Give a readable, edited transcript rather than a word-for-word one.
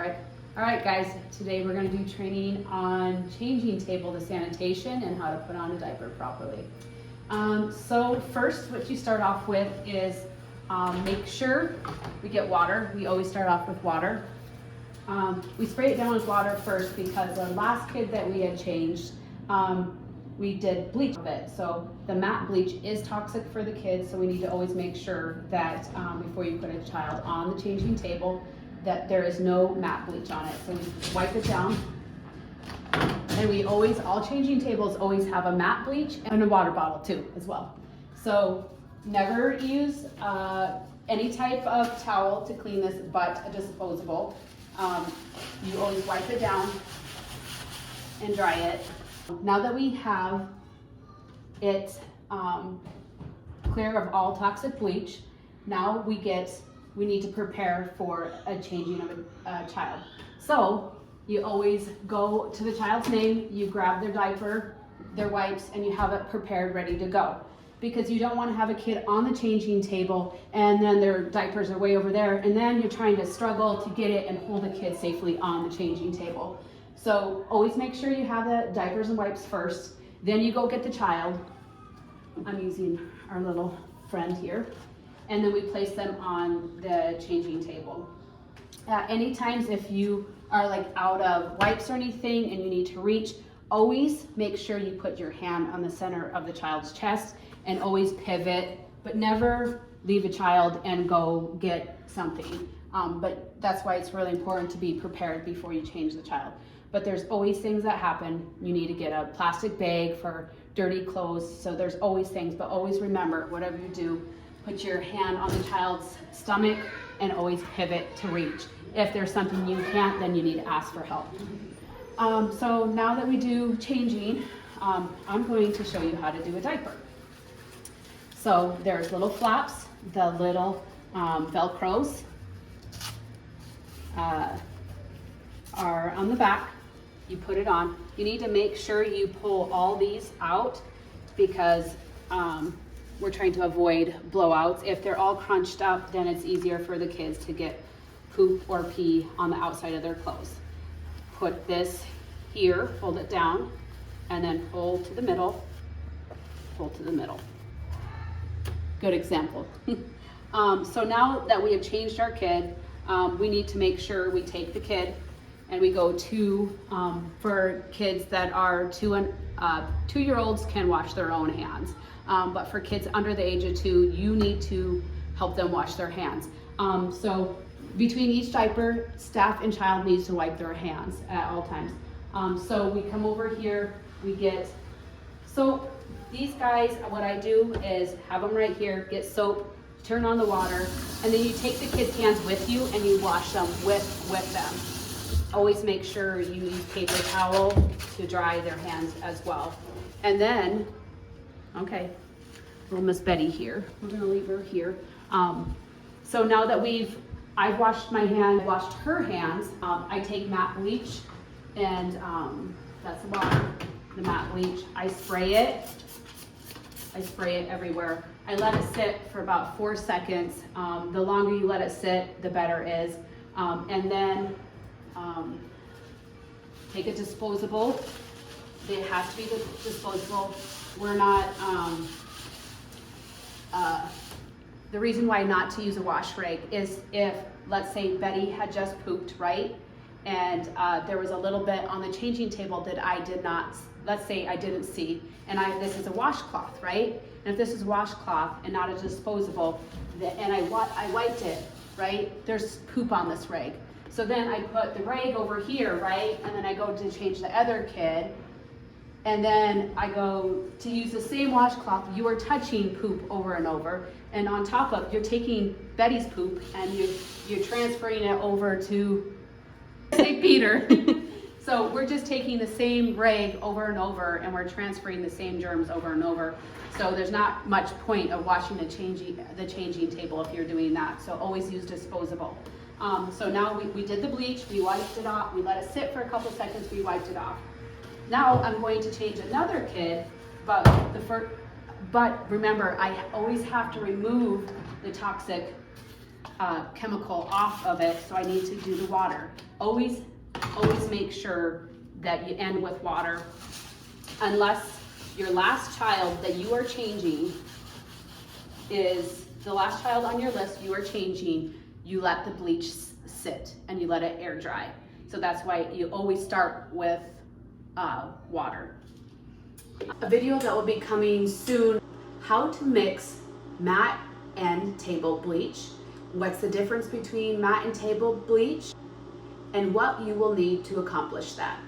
All right, guys, today we're going to do training on changing table to sanitation and how to put on a diaper properly. So first, what you start off with is make sure we get water. We always start off with water. We spray it down with water first because the last kid that we had changed, we did bleach of it. So the matte bleach is toxic for the kids, so we need to always make sure that before you put a child on the changing table, that there is no matte bleach on it. So we wipe it down. And we always, all changing tables always have a matte bleach and a water bottle too, as well. So never use any type of towel to clean this but a disposable. You always wipe it down and dry it. Now that we have it clear of all toxic bleach, now we need to prepare for a changing of a child. So you always go to the child's name, you grab their diaper, their wipes, and you have it prepared, ready to go. Because you don't want to have a kid on the changing table and then their diapers are way over there, and then you're trying to struggle to get it and hold the kid safely on the changing table. So always make sure you have the diapers and wipes first, then you go get the child. I'm using our little friend here. And then we place them on the changing table. Any times if you are like out of wipes or anything and you need to reach, always make sure you put your hand on the center of the child's chest and always pivot, but never leave a child and go get something. But that's why it's really important to be prepared before you change the child. But there's always things that happen. You need to get a plastic bag for dirty clothes. So there's always things, but always remember, whatever you do, put your hand on the child's stomach and always pivot to reach. If there's something you can't, then you need to ask for help. So now that we do changing, I'm going to show you how to do a diaper. So there's little flaps, the little Velcros are on the back. You put it on. You need to make sure you pull all these out because we're trying to avoid blowouts. If they're all crunched up, then it's easier for the kids to get poop or pee on the outside of their clothes. Put this here, hold it down, and then pull to the middle, pull to the middle. Good example. So now that we have changed our kid, we need to make sure we take the kid and we go to, for kids that are 2-year-olds can wash their own hands. But for kids under the age of 2, you need to help them wash their hands. So between each diaper, staff and child needs to wipe their hands at all times. So we come over here, we get soap. These guys, what I do is have them right here, get soap, turn on the water, and then you take the kids' hands with you and you wash them with them. Always make sure you use paper towel to dry their hands as well. And then, okay, little Miss Betty here. We're gonna leave her here. So now that I've washed my hand, washed her hands, I take matte bleach and that's the water, the matte bleach. I spray it everywhere. I let it sit for about 4 seconds. The longer you let it sit, the better it is. And then take a disposable. It has to be disposable. We're not, the reason why not to use a wash rag is if, let's say Betty had just pooped, right? And there was a little bit on the changing table that I did not, let's say I didn't see, and this is a washcloth, right? And if this is a washcloth and not a disposable, and I wiped it, right? There's poop on this rag. So then I put the rag over here, right? And then I go to change the other kid. And then I go to use the same washcloth. You are touching poop over and over. And on top of, you're taking Betty's poop and you're transferring it over to St. Peter. So we're just taking the same rag over and over and we're transferring the same germs over and over. So there's not much point of washing the changing table if you're doing that. So always use disposable. So now we did the bleach, we wiped it off, we let it sit for a couple seconds, we wiped it off. Now I'm going to change another kid, but remember, I always have to remove the toxic chemical off of it, so I need to do the water. Always make sure that you end with water, unless your last child that you are changing is the last child on your list you are changing. You let the bleach sit and you let it air dry. So that's why you always start with water. A video that will be coming soon, how to mix mat and table bleach, what's the difference between mat and table bleach, and what you will need to accomplish that.